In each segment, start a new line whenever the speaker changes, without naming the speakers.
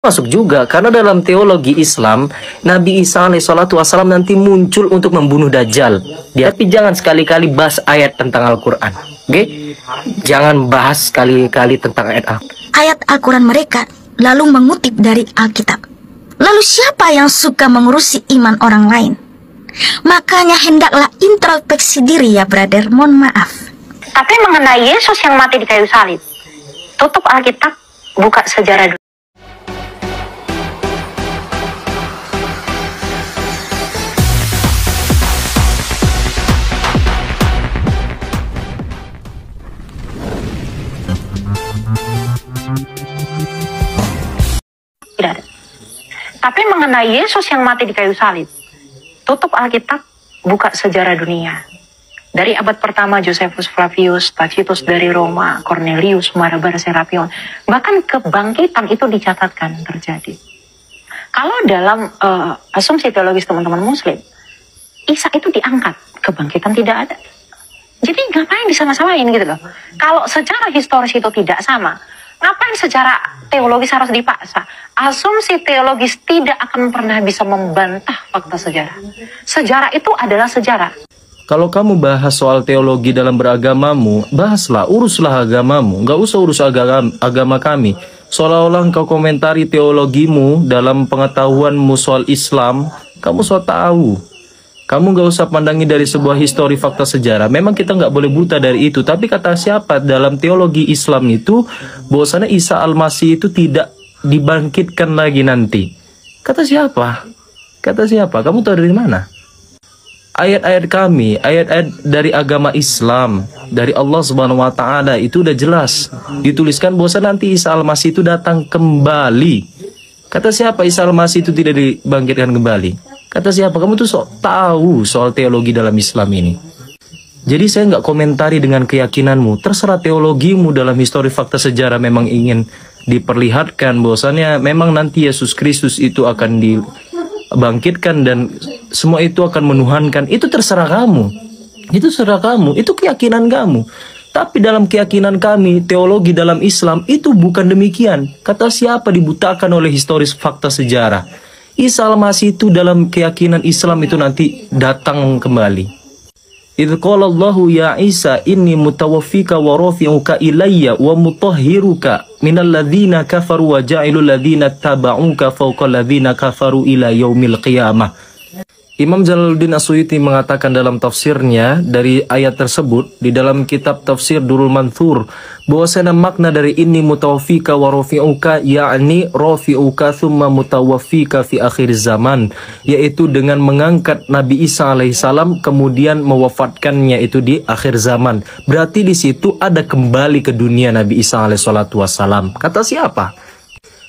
Masuk juga karena dalam teologi Islam Nabi Isa alaihissalatu wassalam nanti muncul untuk membunuh Dajjal. Tapi jangan sekali-kali bahas ayat tentang Al-Quran. Oke? Jangan bahas sekali-kali tentang
ayat Al-Quran mereka, lalu mengutip dari Alkitab. Lalu siapa yang suka mengurusi iman orang lain? Makanya hendaklah introspeksi diri ya brother, mohon maaf.
Tapi mengenai Yesus yang mati di kayu salib, tutup Alkitab, buka sejarah dulu. Tidak ada. Tapi mengenai Yesus yang mati di kayu salib, tutup Alkitab, buka sejarah dunia. Dari abad pertama Josephus Flavius, Tacitus dari Roma, Cornelius, Marabar Serapion, bahkan kebangkitan itu dicatatkan terjadi. Kalau dalam asumsi teologis teman-teman Muslim, Isa itu diangkat, kebangkitan tidak ada. Jadi ngapain disama-samain gitu loh? Kalau secara historis itu tidak sama, ngapain secara teologis harus dipaksa? Asumsi teologis tidak akan pernah bisa membantah fakta sejarah. Sejarah itu adalah sejarah.
Kalau kamu bahas soal teologi dalam beragamamu, bahaslah, uruslah agamamu. Nggak usah urus agama kami. Seolah-olah engkau komentari teologimu dalam pengetahuanmu soal Islam, kamu so tahu. Kamu nggak usah pandangi dari sebuah histori fakta sejarah. Memang kita nggak boleh buta dari itu. Tapi kata siapa dalam teologi Islam itu, bahwasanya Isa Al-Masih itu tidak dibangkitkan lagi nanti. Kata siapa? Kata siapa? Kamu tahu dari mana? Ayat-ayat kami, ayat-ayat dari agama Islam, dari Allah Subhanahu wa Ta'ala itu udah jelas dituliskan bahwa nanti Isa Al-Masih itu datang kembali. Kata siapa Isa Al-Masih itu tidak dibangkitkan kembali? Kata siapa? Kamu tuh sok tahu soal teologi dalam Islam ini. Jadi saya nggak komentari dengan keyakinanmu. Terserah teologimu dalam histori fakta sejarah memang ingin diperlihatkan bahwasannya memang nanti Yesus Kristus itu akan dibangkitkan dan semua itu akan menuhankan. Itu terserah kamu. Itu terserah kamu. Itu keyakinan kamu. Tapi dalam keyakinan kami, teologi dalam Islam itu bukan demikian. Kata siapa dibutakan oleh historis fakta sejarah? Isa Al-Masih itu dalam keyakinan Islam itu nanti datang kembali. Idz qala Allahu ya Isa inni mutawaffika wa rafi'uka ilayya wa mutahhiruka minal ladzina kafaru wa ja'ilul ladzina tabauka fawqal ladzina kafaru ila yaumil qiyamah. Imam Jalaluddin As-Suyuti mengatakan dalam tafsirnya dari ayat tersebut di dalam kitab tafsir Durul Manthur bahwasanya makna dari inni mutawaffika wa rafi'uka yakni rafi'uka thumma mutawaffika fi akhir zaman, yaitu dengan mengangkat Nabi Isa alaihissalam kemudian mewafatkannya itu di akhir zaman. Berarti di situ ada kembali ke dunia Nabi Isa alaihissalatu wassalam. Kata siapa?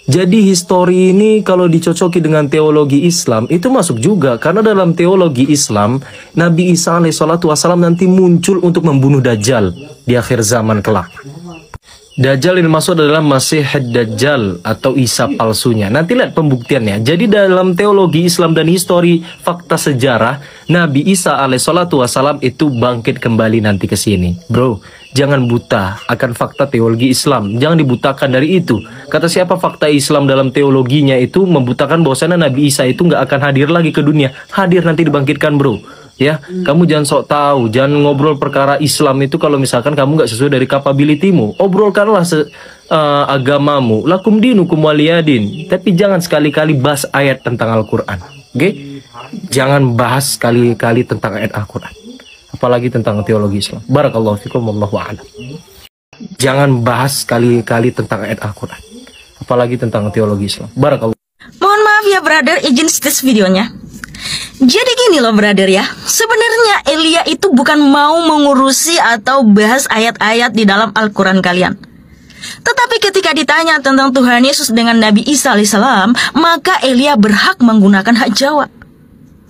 Jadi histori ini kalau dicocoki dengan teologi Islam itu masuk juga karena dalam teologi Islam Nabi Isa alaihissalatu wassalam nanti muncul untuk membunuh Dajjal di akhir zaman kelak. Dajjal yang dimaksud adalah Masih Dajjal atau Isa palsunya. Nanti lihat pembuktiannya. Jadi dalam teologi Islam dan histori fakta sejarah Nabi Isa alaihissalatu wassalam itu bangkit kembali nanti ke sini. Bro, jangan buta akan fakta teologi Islam. Jangan dibutakan dari itu. Kata siapa fakta Islam dalam teologinya itu membutakan bahwasanya Nabi Isa itu nggak akan hadir lagi ke dunia. Hadir nanti dibangkitkan bro. Ya, kamu jangan sok tahu, jangan ngobrol perkara Islam itu kalau misalkan kamu nggak sesuai dari kapabilitimu. Obrolkanlah agamamu, lakum dinukum waliyadin. Tapi jangan sekali-kali bahas ayat tentang Al-Quran. Oke? Jangan bahas sekali-kali tentang ayat Al-Quran. Apalagi tentang teologi Islam. Barakallahu fikum wallahu a'lam. Jangan bahas sekali-kali tentang ayat Al-Quran. Apalagi tentang teologi Islam. Barakallahu.
Mohon maaf ya brother, izin stage videonya. Jadi gini loh brother ya, sebenarnya Elia itu bukan mau mengurusi atau bahas ayat-ayat di dalam Al-Quran kalian. Tetapi ketika ditanya tentang Tuhan Yesus dengan Nabi Isa alaihissalam, maka Elia berhak menggunakan hak jawab.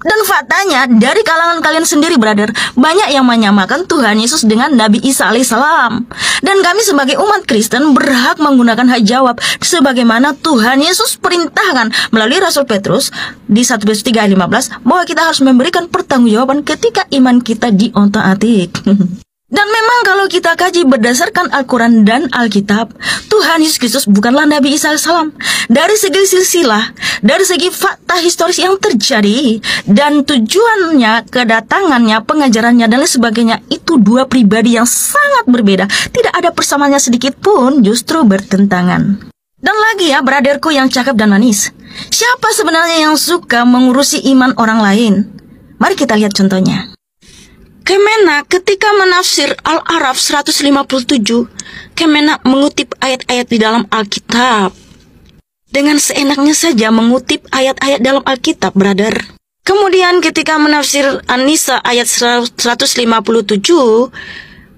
Dan faktanya dari kalangan kalian sendiri brother, banyak yang menyamakan Tuhan Yesus dengan Nabi Isa alaihissalam. Dan kami sebagai umat Kristen berhak menggunakan hak jawab sebagaimana Tuhan Yesus perintahkan melalui Rasul Petrus di 1 Petrus 3 ayat 15 bahwa kita harus memberikan pertanggungjawaban ketika iman kita diontak-atik. Dan memang kalau kita kaji berdasarkan Al-Quran dan Alkitab, Tuhan Yesus Kristus bukanlah Nabi Isa AS. Dari segi silsilah, dari segi fakta historis yang terjadi, dan tujuannya, kedatangannya, pengajarannya, dan lain sebagainya, itu dua pribadi yang sangat berbeda. Tidak ada persamaannya sedikit pun, justru bertentangan. Dan lagi ya, brotherku yang cakep dan manis, siapa sebenarnya yang suka mengurusi iman orang lain? Mari kita lihat contohnya. Kemenak ketika menafsir Al-Araf 157, Kemenak mengutip ayat-ayat di dalam Alkitab. Dengan seenaknya saja mengutip ayat-ayat dalam Alkitab, brother. Kemudian ketika menafsir An-Nisa ayat 157,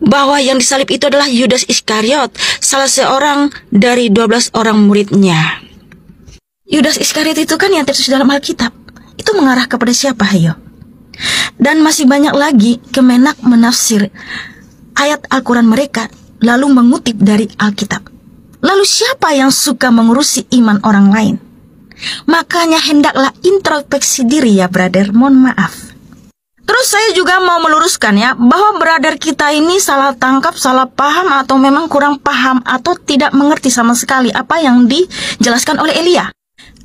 bahwa yang disalib itu adalah Yudas Iskariot, salah seorang dari 12 orang muridnya. Yudas Iskariot itu kan yang tertulis dalam Alkitab. Itu mengarah kepada siapa, ayo? Dan masih banyak lagi Kemenak menafsir ayat Al-Quran mereka, lalu mengutip dari Alkitab. Lalu siapa yang suka mengurusi iman orang lain? Makanya hendaklah introspeksi diri ya, brother. Mohon maaf. Terus saya juga mau meluruskan ya, bahwa brother kita ini salah tangkap, salah paham, atau memang kurang paham, atau tidak mengerti sama sekali apa yang dijelaskan oleh Elia.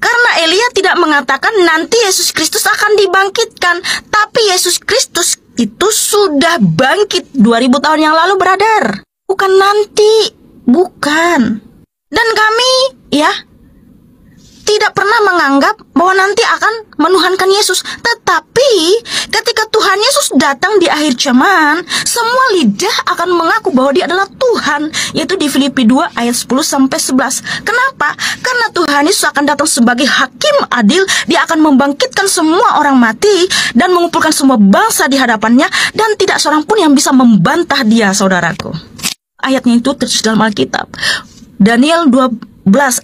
Karena Elia tidak mengatakan nanti Yesus Kristus akan dibangkitkan, tapi Yesus Kristus itu sudah bangkit 2000 tahun yang lalu, brother. Bukan nanti, bukan. Dan kami ya tidak pernah menganggap bahwa nanti akan menuhankan Yesus. Tetapi ketika Tuhan Yesus datang di akhir zaman, semua lidah akan mengaku bahwa dia adalah Tuhan, yaitu di Filipi 2 ayat 10-11. Kenapa? Karena Tuhan Yesus akan datang sebagai hakim adil. Dia akan membangkitkan semua orang mati dan mengumpulkan semua bangsa di hadapannya, dan tidak seorang pun yang bisa membantah dia, saudaraku. Ayatnya itu tertulis dalam Alkitab. Daniel 12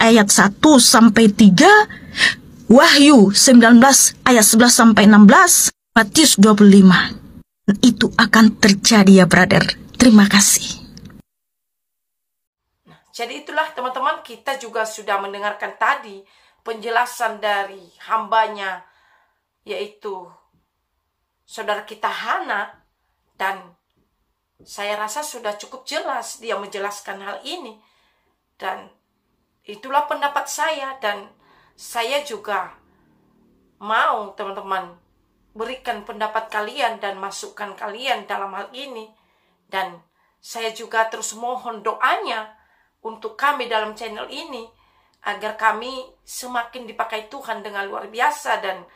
ayat 1-3, Wahyu 19 ayat 11-16, Matius 25. Itu akan terjadi ya, brother. Terima kasih.
Jadi itulah teman-teman, kita juga sudah mendengarkan tadi penjelasan dari hambanya, yaitu saudara kita Hana, dan saya rasa sudah cukup jelas dia menjelaskan hal ini. Dan itulah pendapat saya, dan saya juga mau teman-teman berikan pendapat kalian dan masukan kalian dalam hal ini. Dan saya juga terus mohon doanya untuk kami dalam channel ini, agar kami semakin dipakai Tuhan dengan luar biasa, dan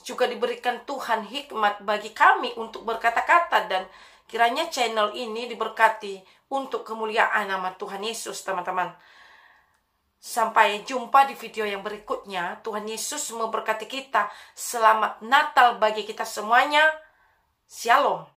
juga diberikan Tuhan hikmat bagi kami untuk berkata-kata, dan kiranya channel ini diberkati untuk kemuliaan nama Tuhan Yesus, teman-teman. Sampai jumpa di video yang berikutnya. Tuhan Yesus memberkati kita. Selamat Natal bagi kita semuanya. Shalom.